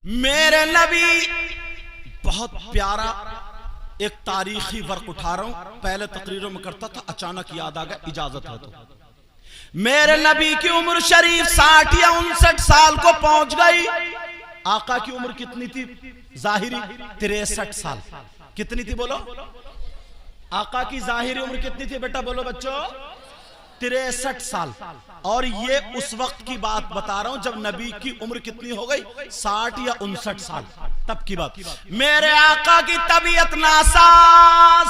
میرے نبی بہت پیارا ایک تاریخی ورق اٹھا رہا ہوں، پہلے تقریروں میں کرتا تھا، اچانک یاد آ گیا، اجازت ہے تو میرے نبی کی عمر شریف 60 یا 59 سال کو پہنچ گئی۔ آقا کی عمر کتنی تھی ظاہری؟ 63 سال۔ کتنی تھی بولو؟ آقا کی ظاہری عمر کتنی تھی بیٹا بولو بچوں؟ 63 سال۔ اور یہ اس وقت کی بات بتا رہا ہوں جب نبی کی عمر کتنی ہو گئی؟ 60 یا 59 سال تب کی بات۔ میرے آقا کی طبیعت ناساز،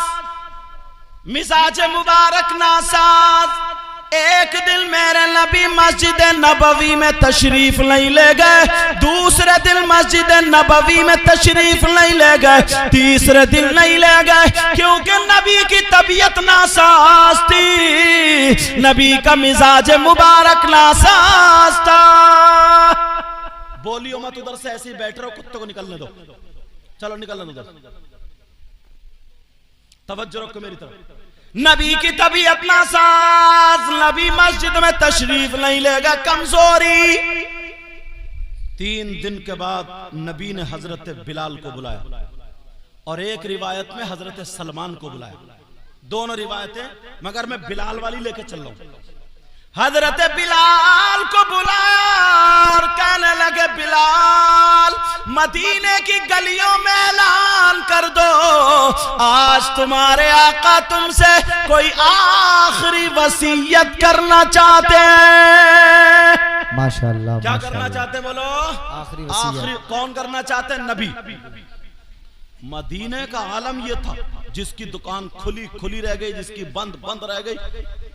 مزاج مبارک ناساز۔ ایک دن میرے نبی مسجد نبوی میں تشریف نہیں لے گئے، دوسرے دن مسجد نبوی میں تشریف نہیں لے گئے، تیسرے دن نہیں لے گئے، کیونکہ نبی کی طبیعت ناساز تھی، نبی کا مزاج مبارک ناساز تھا۔ بولیو مت ادھر سے، ایسے ہی بیٹھ رہو، کتوں کو نکلنے دو، چلو نکلنے دو ادھر، توجہ رکھو میری طرف۔ نبی کی طبیعت ناساز، نبی مسجد میں تشریف نہیں لے گا، کمزوری۔ 3 دن کے بعد نبی نے حضرت بلال کو بلایا، اور ایک روایت میں حضرت سلمان کو بلایا، دونوں روایتیں، مگر میں بلال والی لے کے چل رہا ہوں۔ حضرت بلال کو بلایا اور کہنے لگے، بلال مدینے کی گلیوں میں اعلان کر دو، آج تمہارے آقا تم سے کوئی آخری وصیت کرنا چاہتے ہیں۔ ماشاءاللہ، کیا کرنا چاہتے ہیں بولو؟ آخری وصیت۔ کون کرنا چاہتے ہیں؟ نبی۔ مدینے کا عالم یہ تھا، جس کی دکان کھلی رہ گئی، جس کی بند رہ گئی،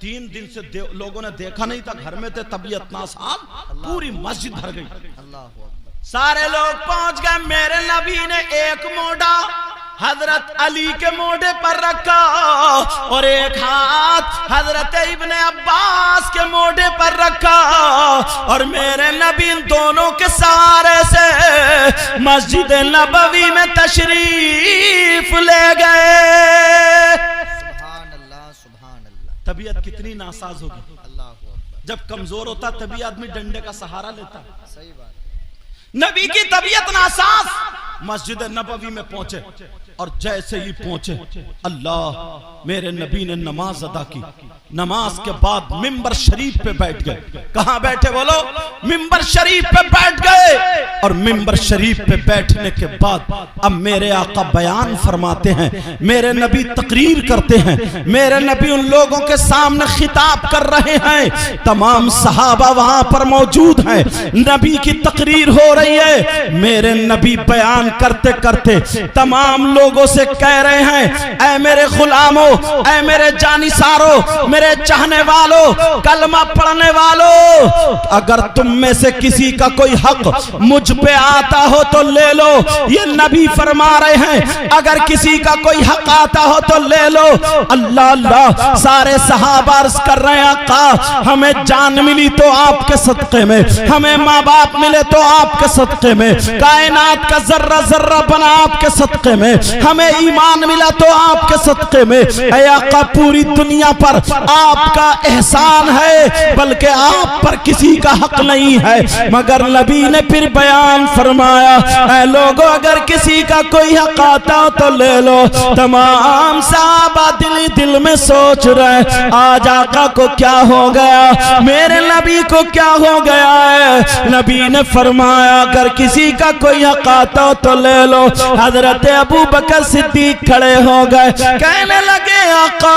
3 دن سے لوگوں نے دیکھا نہیں تھا، گھر میں تھے، طبیعت ناساز، پوری مسجد بھر گئی، سارے لوگ پہنچ گئے۔ میرے نبی نے ایک موڈا حضرت علی کے موڈے پر رکھا اور ایک ہاتھ حضرت ابن عباس کے موڈے پر رکھا، اور میرے نبی ان دونوں کے سہارے سے مسجد نبوی میں تشریف لے گئے۔ سبحان اللہ، سبحان اللہ۔ طبیعت کتنی ناساز ہوگی، جب کمزور ہوتا تبھی آدمی ڈنڈے کا سہارا لیتا۔ صحیح بات۔ نبی کی طبیعت ناساز، مسجد نبوی میں پہنچے، اور جیسے ہی پہنچے اللہ، میرے نبی نے نماز ادا کی، نماز کے بعد منبر شریف پہ بیٹھ گئے۔ کہاں بیٹھے بولو؟ منبر شریف پہ بیٹھ گئے، اور منبر شریف پہ بیٹھنے کے بعد اب میرے آقا بیان فرماتے ہیں، میرے نبی تقریر کرتے ہیں، میرے نبی ان لوگوں کے سامنے خطاب کر رہے ہیں، تمام صحابہ وہاں پر موجود ہیں، نبی کی تقریر ہو رہی ہے، میرے نبی بیان کرتے کرتے تمام لوگوں سے کہہ رہے ہیں، اے میرے غلاموں، اے میرے جانثاروں، میرے چاہنے والوں، کلمہ پڑھنے والوں، اگر تم میں سے کسی کا کوئی حق مجھ پہ آتا ہو تو لے لو۔ یہ نبی فرما رہے ہیں، اگر کسی کا کوئی حق آتا ہو تو لے لو۔ اللہ اللہ، سارے صحابہ عرض کر رہے ہیں، آقا ہمیں جان ملی تو آپ کے صدقے میں، ہمیں ماں باپ ملے تو آپ کے صدقے میں، کائنات کا ذرہ ذرہ بنا آپ کے صدقے میں، ہمیں ایمان ملا تو آپ کے صدقے میں۔ اے آقا پوری دنیا پر آپ کا احسان ہے، بلکہ آپ پر کسی کا حق نہیں ہے، مگر نبی نے پھر بیان فرمایا، اے لوگوں اگر کسی کا کوئی حق آتا تو لے لو۔ تمام صحابہ دل میں سوچ رہے، آج آقا کو کیا ہو گیا، میرے نبی کو کیا ہو گیا ہے؟ نبی نے فرمایا اگر کسی کا کوئی حق آتا تو لے لو۔ حضرت ابو بکر صدیق کھڑے ہو گئے، کہنے لگے آقا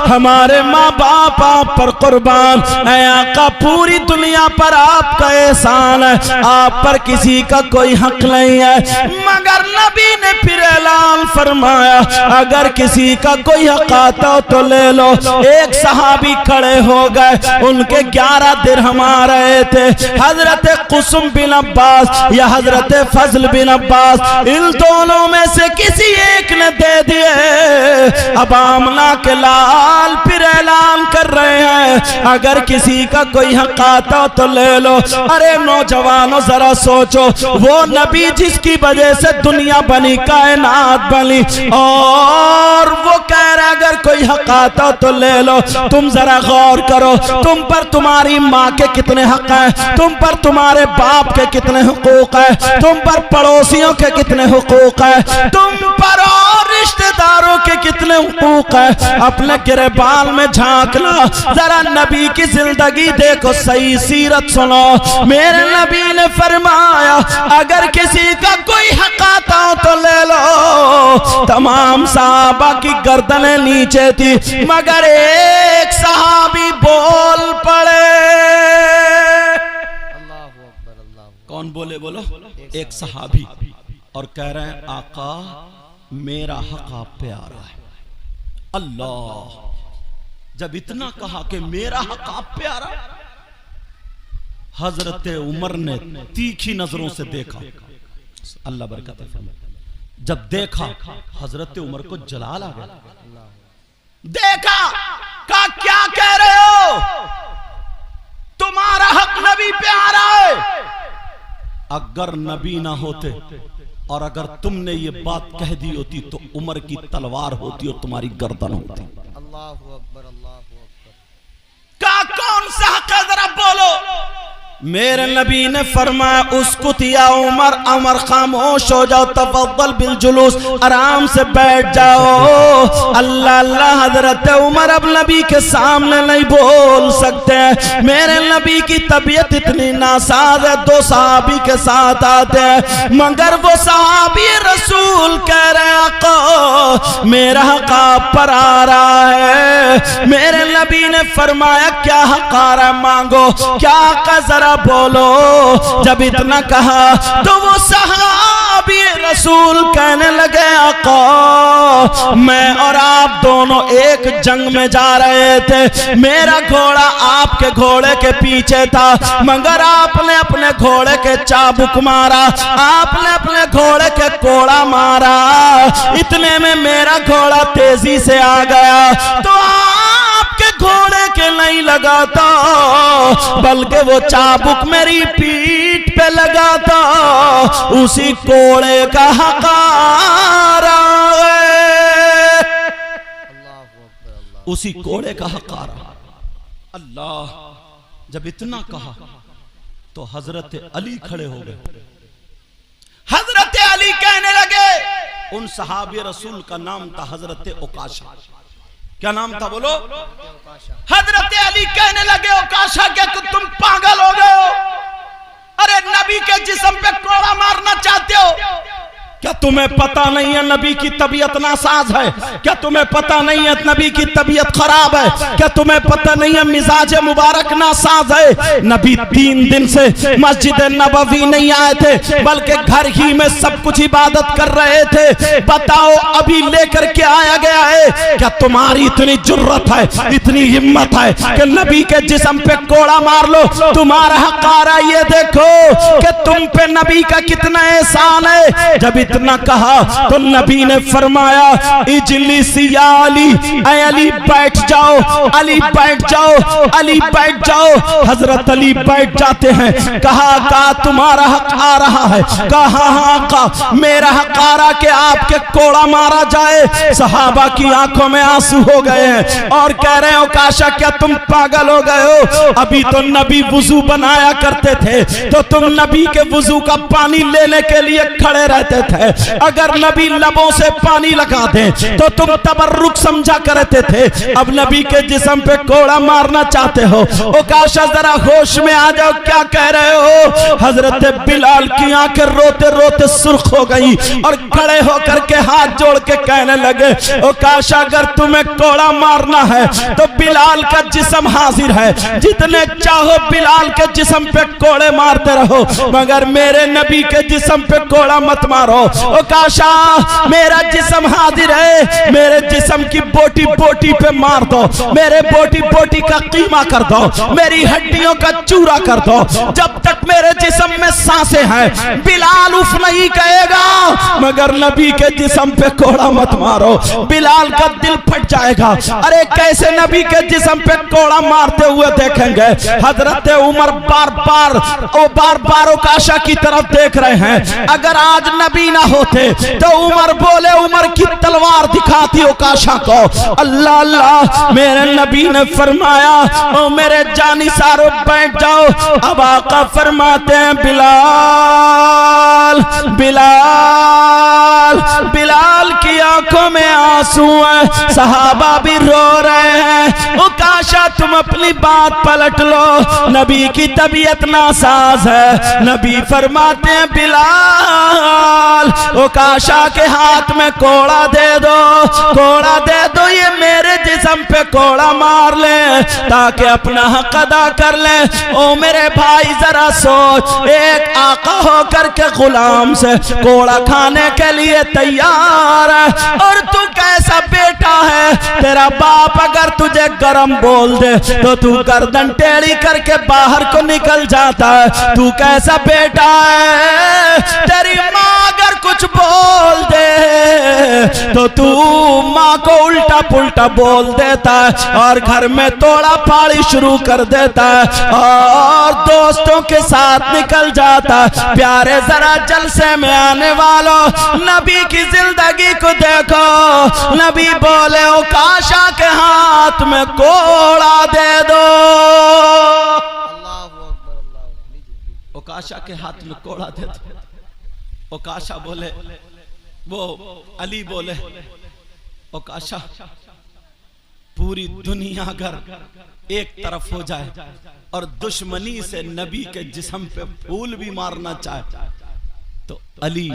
ہمارے ماں باپ آپ پر قربان، اے آقا پوری دنیا پر آپ کا احسان ہے، آپ پر کسی کا کوئی حق نہیں ہے، مگر نبی نے پھر اعلان فرمایا اگر کسی کا کوئی حق آتا تو لے لو۔ ایک صحابی کھڑے ہو گئے، ان کے 11 درہم آ رہے تھے، حضرت قسم بن عباس یا حضرت فضل بن عباس پاس، ان دونوں میں سے کسی ایک نے دے دیے۔ اب آمنہ کے لال پھر اعلان کر رہے ہیں اگر کسی کا کوئی حق آتا تو لے لو۔ ارے نوجوانوں ذرا سوچو، وہ نبی جس کی وجہ سے دنیا بنی، کائنات بنی، اور وہ کہہ رہا اگر کوئی حق آتا تو لے لو۔ تم ذرا غور کرو، تم پر تمہاری ماں کے کتنے حق ہیں، تم پر تمہارے باپ کے کتنے حقوق ہیں، تم پر پڑوسیوں کے کتنے حقوق ہیں، تم پر اور رشتہ داروں کے کتنے حقوق ہیں۔ اپنے گریبان میں جھانکنا، ذرا نبی کی زندگی دیکھو، صحیح سیرت سنو۔ میرے نبی نے فرمایا اگر کسی کا کوئی حق آتا ہو تو لے لو۔ تمام صحابہ کی گردنیں نیچے تھی، مگر ایک صحابی بول پڑے۔ کون بولے بولو؟ ایک صحابی، اور کہہ رہے ہیں آقا میرا حق آپ پہ آ رہا ہے۔ اللہ، جب اتنا کہا کہ میرا حق آپ پہ آ رہا ہے، حضرت عمر نے تیکھی نظروں سے دیکھا۔ اللہ برکت فرمائے۔ جب دیکھا حضرت عمر کو جلال آ گیا، دیکھا کہا کیا کہہ رہے ہو، تمہارا حق نبی پہ آ رہا ہے۔ اگر نبی نہ ہوتے اور اگر تم نے یہ بات کہہ دی ہوتی تو عمر کی تلوار ہوتی اور تمہاری گردن ہوتی۔ اللہ اکبر، اللہ اکبر۔ کہا کون سا حق ہے ذرا بولو۔ میرے نبی نے فرمایا اسکت یا عمر، عمر خاموش ہو جاؤ، تفضل بالجلوس، آرام سے بیٹھ جاؤ۔ اللہ اللہ، حضرت عمر اب نبی کے سامنے نہیں بول سکتے۔ میرے نبی کی طبیعت اتنی ناساز ہے، دو صحابی کے ساتھ آتے ہیں، مگر وہ صحابی رسول کہہ رہے ہیں آقا میرا حق آپ پر آ رہا ہے۔ میرے نبی نے فرمایا کیا حق آ رہا ہے مانگو، کیا آقا ذرا بولو۔ جب اتنا کہا تو وہ صحابی رسول کہنے لگے آقا میں اور آپ دونوں ایک جنگ میں جا رہے تھے، میرا گھوڑا آپ کے گھوڑے کے پیچھے تھا، مگر آپ نے اپنے گھوڑے کے چابک مارا، آپ نے اپنے گھوڑے کے کوڑا مارا، اتنے میں میرا گھوڑا تیزی سے آ گیا تو آپ کے گھوڑے کے نہیں لگا تھا بلکہ وہ چابک میری پیٹھ پہ لگا تھا، اسی کوڑے کا حق آ رہا ہے، اسی کوڑے کا حق آ رہا ہے۔ اللہ، جب اتنا کہا تو حضرت علی کھڑے ہو گئے۔ حضرت علی کہنے لگے، ان صحابی رسول کا نام تھا حضرت عکاشہ۔ کیا نام تھا بولو؟ حضرت علی کہنے لگے عکاشہ کہ تم پاگل ہو گئے ہو، ارے نبی کے جسم پہ کوڑا مارنا چاہتے ہو؟ کیا تمہیں پتہ نہیں ہے نبی کی طبیعت ناساز ہے؟ کیا تمہیں پتہ نہیں ہے نبی کی طبیعت خراب ہے؟ کیا تمہیں پتہ نہیں ہے مزاج مبارک ناساز ہے؟ نبی 3 دن سے مسجد نبوی نہیں آئے تھے بلکہ گھر ہی میں سب کچھ عبادت کر رہے تھے، بتاؤ ابھی لے کر کے آیا گیا ہے؟ کیا تمہاری اتنی جرت ہے، اتنی ہمت ہے کہ نبی کے جسم پہ کوڑا مار لو؟ تمہارا حق آ رہا ہے، یہ دیکھو کہ تم پہ نبی کا کتنا احسان ہے۔ جب اتنا کہا تو نبی نے فرمایا اجلس یا علی، اے علی بیٹھ جاؤ، علی بیٹھ جاؤ، علی بیٹھ جاؤ۔ حضرت علی بیٹھ جاتے ہیں۔ کہا تمہارا حق آ رہا ہے؟ کہا ہاں آقا میرا حق آ رہا کہ آپ کے کوڑا مارا جائے۔ صحابہ کی آنکھوں میں آنسو ہو گئے ہیں اور کہہ رہے ہو کاشا کیا تم پاگل ہو گئے ہو؟ ابھی تو نبی وضو بنایا کرتے تھے تو تم نبی کے وضو کا پانی لینے کے لیے کھڑے رہتے تھے، اگر نبی لبوں سے پانی لگا دیں تو تم تبرک سمجھا کرتے تھے، اب نبی کے جسم پہ کوڑا مارنا چاہتے ہو؟ عکاشہ ذرا ہوش میں آ جاؤ، کیا کہہ رہے ہو؟ حضرت بلال کی آنکھیں روتے روتے سرخ ہو گئی اور کھڑے ہو کر کے ہاتھ جوڑ کے کہنے لگے عکاشہ اگر تمہیں کوڑا مارنا ہے تو بلال کا جسم حاضر ہے، جتنے چاہو بلال کے جسم پہ کوڑے مارتے رہو، مگر میرے نبی کے جسم پہ کوڑا مت مارو۔ او کاشا میرا جسم حاضر ہے، میرے جسم کی بوٹی بوٹی پہ مار دو، میرے بوٹی بوٹی کا قیمہ کر دو، میری ہڈیوں کا چورا کر دو، جب تک میرے جسم میں سانسیں ہیں بلال اف نہیں کہے گا، مگر نبی کے جسم پہ کوڑا مت مارو، بلال کا دل پھٹ جائے گا۔ ارے کیسے نبی کے جسم پہ کوڑا مارتے ہوئے دیکھیں گے؟ حضرت عمر بار بار اوکاشا کی طرف دیکھ رہے ہیں، اگر آج نبی نہ ہوتے تو عمر بولے، عمر کی تلوار دکھاتی اوکاشا کو۔ اللہ اللہ، میرے نبی نے فرمایا او میرے جانی سارو بیٹھ جاؤ۔ اب آقا فرماتے ہیں بلال بلال بلال کی آنکھوں میں آنسو ہیں، صحابہ بھی رو رہے ہیں۔ اوکاشا تم اپنی بات پلٹ لو، نبی کی طبیعت ناساز ہے۔ نبی فرماتے ہیں بلال اوکاشا کے ہاتھ میں کوڑا دے دو، کوڑا دے دو، یہ میرے جسم پہ کوڑا مار لے تاکہ اپنا حق ادا کر لے۔ او میرے بھائی ذرا سوچ، ایک آقا ہو کر کے غلام سے کوڑا کھانے کے لیے تیار ہے، اور تو کیسا بیٹا ہے؟ تیرا باپ اگر تجھے گرم بول دے تو تو گردن ٹیڑھی کر کے باہر کو نکل جاتا ہے، تو کیسا بیٹا ہے؟ تیری ماں اگر کچھ بول دے تو تو ماں کو الٹا پلٹا بول دیتا ہے اور گھر میں توڑا پھاڑی شروع کر دیتا ہے اور دوستوں کے ساتھ نکل جاتا ہے۔ پیارے ذرا جلسے میں آنے والوں، نبی کی زندگی کو دیکھو، نبی بولے اوکاشا کے ہاتھ میں کوڑا دے دو۔ اللہ اکبر، اللہ اکبر۔ اوکاشا کے ہاتھ میں کوڑا دے دو۔ اوکاشا بولے، وہ علی بولے اوکاشا پوری دنیا اگر ایک طرف ہو جائے اور دشمنی سے نبی کے جسم پہ پھول بھی مارنا چاہے تو علی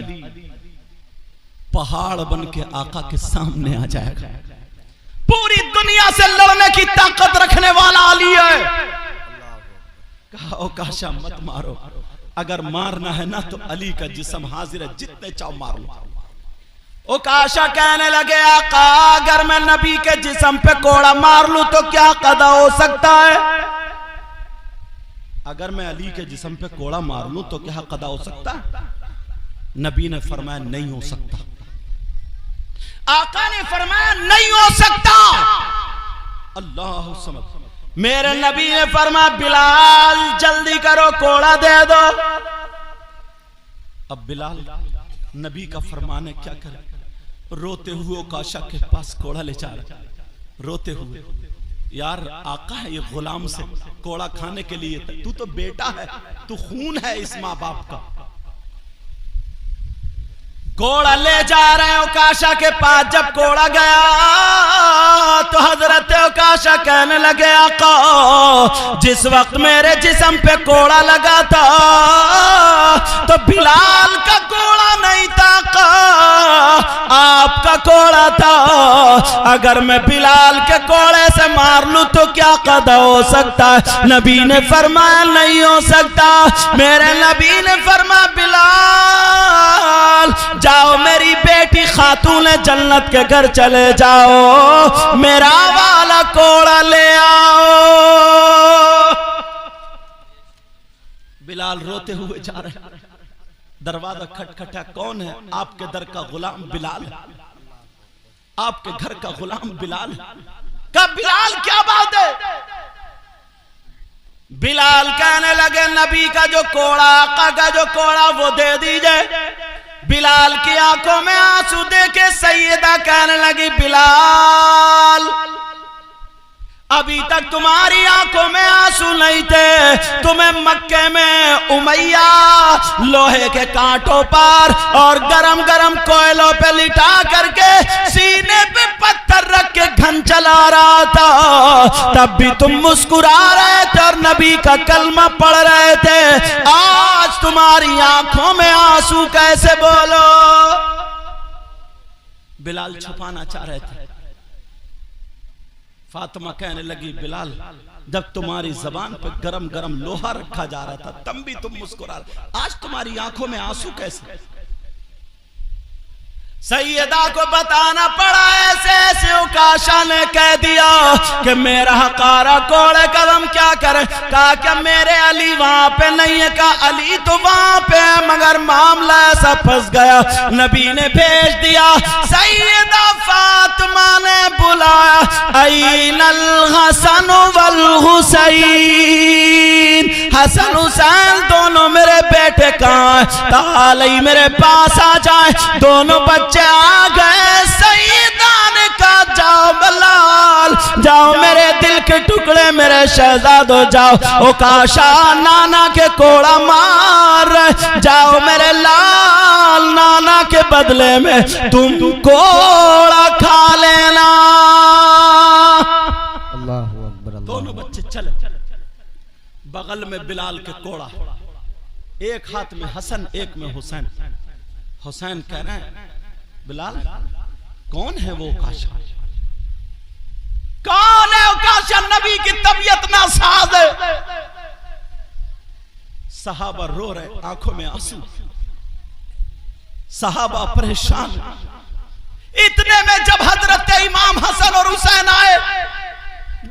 پہاڑ بن کے آقا کے سامنے آ جائے گا۔ پوری دنیا سے لڑنے کی طاقت رکھنے والا علی ہے۔ کہا اوکاشا مت مارو، اگر مارنا ہے نا تو علی کا جسم حاضر ہے، جتنے چاہو مار لو۔ اوکاشا کہنے لگے آقا اگر میں نبی کے جسم پہ کوڑا مار لوں تو کیا قضا ہو سکتا ہے؟ اگر میں علی کے جسم پہ کوڑا مار لوں تو کیا قضا ہو سکتا ہے؟ نبی نے فرمایا نہیں ہو سکتا۔ آقا نے فرمایا نہیں ہو سکتا۔ اللہ سمجھ، میرے نبی نے فرمایا بلال جلدی کرو کوڑا دے دو۔ اب بلال نبی کا فرمان ہے، کیا کرے؟ روتے ہوئے اوکاشا کے پاس کوڑا لے جا رہا، روتے ہوئے، یار آقا ہے یہ غلام سے کوڑا کھانے کے لیے، تو تو بیٹا ہے، تو خون ہے اس ماں باپ کا۔ کوڑا لے جا رہے ہیں اوکاشا کے پاس، جب کوڑا گیا تو حضرت اوکاشا کہنے لگے آقا جس وقت میرے جسم پہ کوڑا لگا تھا تو بلال کا کوڑا نہیں تھا آقا، آپ کا کوڑا تھا، اگر میں بلال کے کوڑے سے مار لوں تو کیا قضا ہو سکتا ہے؟ نبی نے فرمایا نہیں ہو سکتا۔ میرے نبی نے فرمایا بلال جاؤ میری بیٹی خاتون جنت کے گھر چلے جاؤ، میرا والا کوڑا لے آؤ۔ بلال روتے ہوئے جا رہے ہیں، دروازہ کھٹکھٹا، کون ہے؟ آپ کے در کا غلام بلال ہے، آپ کے گھر کا غلام بلال ہے۔ کہا بلال کیا بات ہے؟ بلال کہنے لگے نبی کا جو کوڑا، آقا کا جو کوڑا وہ دے دیجئے۔ بلال کی آنکھوں میں آنسو دیکھے سیدہ کہنے لگی بلال ابھی تک تمہاری آنکھوں میں آنسو نہیں تھے، تمہیں مکے میں امیہ لوہے کے کانٹوں پر اور گرم گرم کوئلوں پہ لٹا کر کے سینے پہ پتھر رکھ کے گھن چلا رہا تھا، تب بھی تم مسکرا رہے تھے اور نبی کا کلمہ پڑھ رہے تھے، آج تمہاری آنکھوں میں آنسو کیسے؟ بولو۔ بلال چھپانا چاہ رہے تھے۔ فاطمہ کہنے لگی بلال جب تمہاری زبان پہ گرم گرم لوہا رکھا جا رہا تھا تب بھی تم مسکرا رہے، آج تمہاری آنکھوں میں آنسو کیسے؟ سیدہ کو بتانا پڑا ایسے ایسے اوکاشا نے کہہ دیا کہ میرا حقارہ کوڑے قدم کیا کرے. کہا کہ میرے علی وہاں پہ نہیں ہے. کہا علی تو وہاں پہ ہے مگر معاملہ ایسا پھنس گیا. نبی نے بھیج دیا. سیدہ فاطمہ نے بلایا این الحسن والحسین, حسن حسین دونوں میرے بیٹے کہاں ہیں, تعالی میرے پاس آ جائیں. دونوں بچے آ گئے. سیدہ نے کہا جاؤ بلال جاؤ میرے دل کے ٹکڑے میرے شہزادو جاؤ. اوکاشا نانا کے کوڑا مار, جاؤ میرے لال نانا کے بدلے میں تم کوڑا کھا لینا. اللہ اکبر. دونوں بچے چلے. بغل میں بلال کے کوڑا, ایک ہاتھ میں حسن ایک میں حسین. حسین کہہ رہے ہیں بلال کون ہے وہ اوکاشا, کون ہے اوکاشا؟ نبی کی طبیعت ناساز ہے. صحابہ رو رہے, آنکھوں میں آنسو, صحابہ پریشان. اتنے میں جب حضرت امام حسن اور حسین آئے,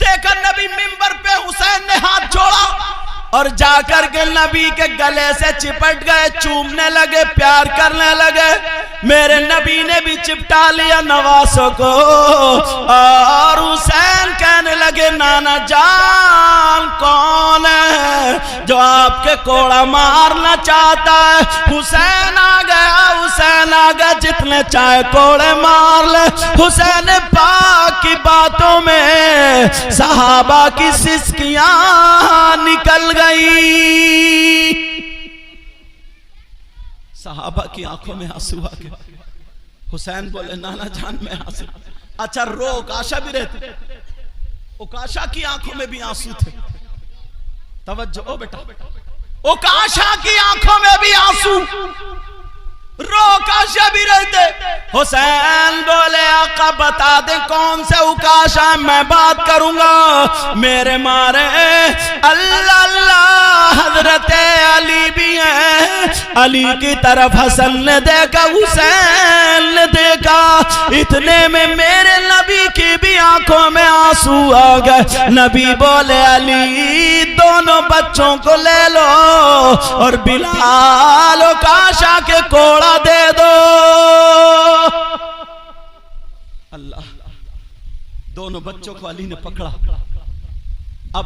دیکھا نبی منبر پہ حسین نے ہاتھ جوڑا اور جا کر کے نبی کے گلے سے چپٹ گئے, چومنے لگے, پیار کرنے لگے. میرے نبی نے بھی چپٹا لیا نواسوں کو اور حسین کہنے لگے نانا جان کون ہے جو آپ کے کوڑا مارنا چاہتا ہے؟ حسین آ گیا, حسین آ گیا, جتنے چاہے کوڑے مار لے. حسین پاک کی باتوں میں صحابہ کی سسکیاں نکل گئی. صحابہ کی آنکھوں میں آنسو آ گئے. حسین بولے نانا جان میں آنسو. اچھا رو, اوکاشا بھی رہتے, اوکاشا کی آنکھوں میں بھی آنسو تھے. توجہ او بیٹا, اوکاشا کی آنکھوں میں بھی آنسو, رو اوکاشا بھی رہتے. حسین بولے آقا بتا دیں کون سے اوکاشا میں بات کروں گا. میرے مارے اللہ اللہ حضرت علی بھی ہیں. علی کی طرف حسن نے دیکھا, حسین نے دیکھا. اتنے میں میرے نبی کی بھی آنکھوں میں آنسو آ گئے. نبی بولے علی دونوں بچوں کو لے لو اور بلال اوکاشا کے کوڑا دے دو. اللہ, دونوں بچوں کو علی نے پکڑا. اب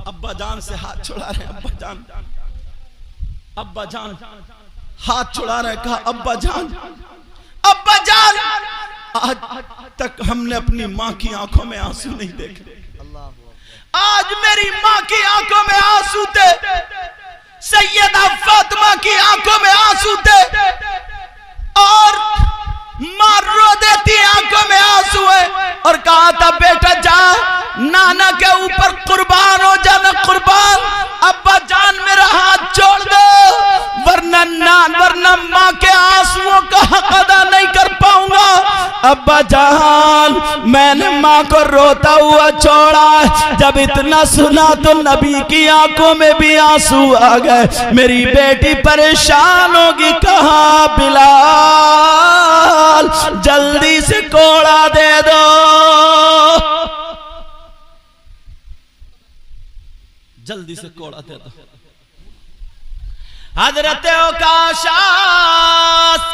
ابا جان سے ہاتھ چھڑا رہے, ابا جان, ابا جان ہاتھ چھڑا رہے. کہا ابا جان, ابا جان آج تک ہم نے اپنی ماں کی آنکھوں میں آنسو نہیں دیکھے, آج میری ماں کی آنکھوں میں آنسو تھے, سیدہ فاطمہ کی آنکھوں میں آنسو تھے, اور ماں رو دیتی آنکھوں میں آنسو ہے. اور کہا تھا بیٹا جا نانا کے اوپر قربان ہو جانا, قربان. ابا جان میرا ہاتھ چھوڑ دو ورنہ ماں کے آنسوؤں کا حق ادا نہیں کر پاؤں گا. ابا جان میں نے ماں کو روتا ہوا چھوڑا. جب اتنا سنا تو نبی کی آنکھوں میں بھی آنسو آ گئے. میری بیٹی پریشان ہوگی. کہا بلال جلدی سے کوڑا دے دو. جلدی سے کوڑا دے دو. حضرت اوکاشا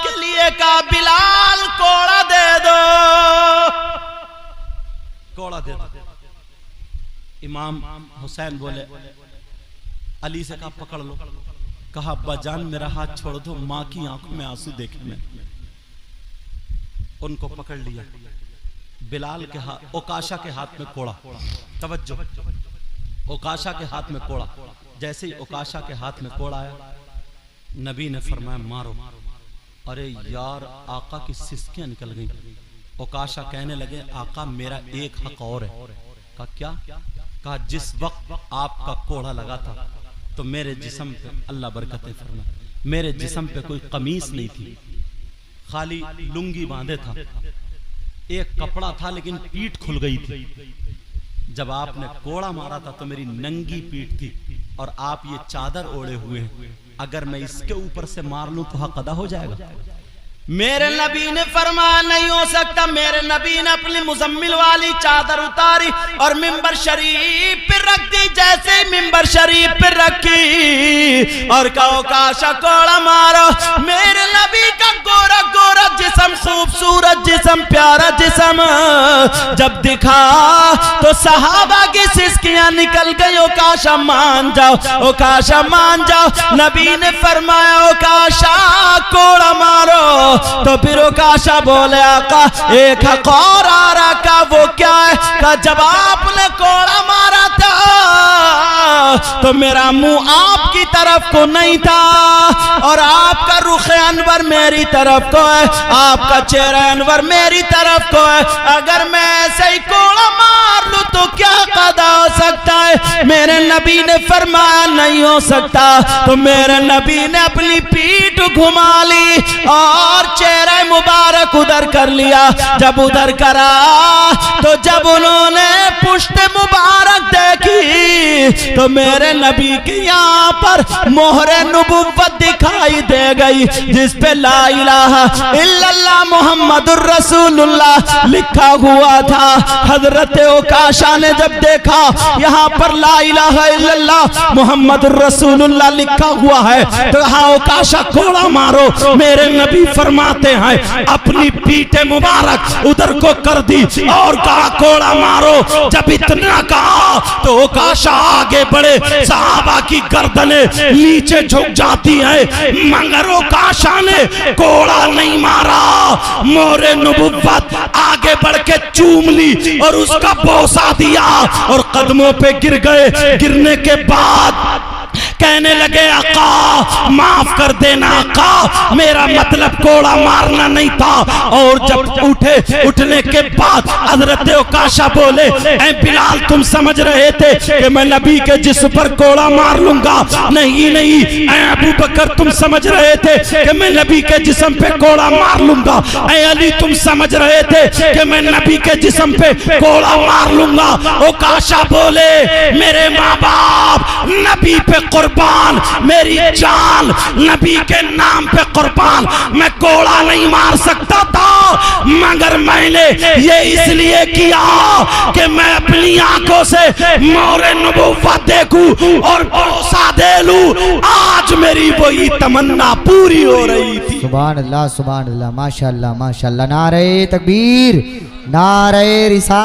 کے لیے کہا بلال کوڑا دے دو, کوڑا دے دو. امام حسین بولے علی سے کہا پکڑ لو. کہا ابا جان میرا ہاتھ چھوڑ دو, ماں کی آنکھوں میں آنسو دیکھے میں. ان کو پکڑ لیا. بلال کے ہاتھ, اوکاشا کے ہاتھ میں کوڑا. توجہ, اوکاشا کے ہاتھ میں کوڑا. جیسے ہی اوکاشا کے ہاتھ میں کوڑا آیا, نبی نے فرمایا مارو. ارے یار آقا کی سسکیاں نکل گئیں. اوکاشا کہنے لگے آقا میرا ایک حق اور ہے. کہا کیا؟ کہا جس وقت آپ کا کوڑا لگا تھا تو میرے جسم پہ اللہ برکتیں فرمائے, میرے جسم پہ کوئی قمیص نہیں تھی, خالی لنگی باندھے تھا. ایک کپڑا تھا لیکن پیٹ کھل گئی تھی. جب آپ نے کوڑا مارا تھا تو میری ننگی پیٹ تھی اور آپ یہ چادر اوڑے ہوئے ہیں. اگر میں اس کے اوپر سے مار لوں تو حق ادا ہو جائے گا. میرے نبی نے فرمایا نہیں ہو سکتا. میرے نبی نے اپنی مزمل والی چادر اتاری اور ممبر شریف پر رکھ دی. جیسے ممبر شریف پر رکھی اور کہو کاشا کوڑا مارو. میرے نبی کا گورا گورا جسم, خوبصورت جسم, پیارا جسم جب دکھا تو صحابہ کی سسکیاں نکل گئی. او کاشا مان جاؤ, او کاشا مان جاؤ. نبی نے فرمایا او کاشا کوڑا مارو. تو پھر اوکاشا بولے آقا ایک حق اور آ رہا. کہا وہ کیا ہے؟ کہا جب آپ نے کوڑا مارا تھا تو میرا منہ آپ کی طرف کو نہیں تھا اور آپ کا رخ انور میری طرف کو ہے, آپ کا چہرہ انور میری طرف کو ہے. اگر میں ایسے ہی کوڑا مار لوں تو کیا قضا ہو سکتا ہے؟ میرے نبی نے فرمایا نہیں ہو سکتا. تو میرے نبی نے اپنی پیٹھ گھما لی اور چہرہ مبارک ادھر کر لیا. جب ادھر کرا تو جب انہوں نے پشت مبارک دیکھی تو میرے نبی کی یہاں پر مہر نبوت دکھائی دے گئی جس پہ لا الہ الا اللہ محمد الرسول اللہ لکھا ہوا تھا. حضرت اوکاشا نے جب دیکھا یہاں پر لا الہ الا اللہ محمد الرسول اللہ لکھا ہوا ہے تو ہاں اوکاشا کوڑا مارو. میرے نبی فرماتے ہیں اپنی پیٹھ مبارک ادھر کو کر دی اور کہا کوڑا مارو. جب اتنا کہا تو اوکاشا آگے بڑھے. صحابہ کی گردنیں نیچے جھک جاتی ہیں مگر اوکاشا نے کوڑا نہیں مارا. مہر نبوت آگے بڑھ کے چوم لی اور اس کا بوسہ دیا اور قدموں پہ گر گئے. گرنے کے بعد کہنے لگے آقا معاف کر دینا آقا, میرا مطلب کوڑا مارنا نہیں تھا. اور جب اٹھنے کے بعد حضرت اوکاشا بولے اے بلال تم سمجھ رہے تھے کہ میں نبی کے جسم پر کوڑا مار لوں گا؟ نہیں نہیں. اے ابو بکر تم سمجھ رہے تھے کہ میں نبی کے جسم پہ کوڑا مار لوں گا؟ اے علی تم سمجھ رہے تھے کہ میں نبی کے جسم پہ کوڑا مار لوں گا؟ اوکاشا بولے میرے ماں باپ نبی پہ قربان, میری جان نبی کے نام پہ قربان. میں کوڑا نہیں مار سکتا تھا مگر میں نے یہ اس لیے کیا کہ میں اپنی آنکھوں سے مہر نبوت دیکھوں اور بوسہ دے لوں. آج میری وہی تمنا پوری ہو رہی تھی. سبحان اللہ سبحان اللہ, ماشاءاللہ ماشاءاللہ. نعرہ تکبیر, نعرہ رسالت.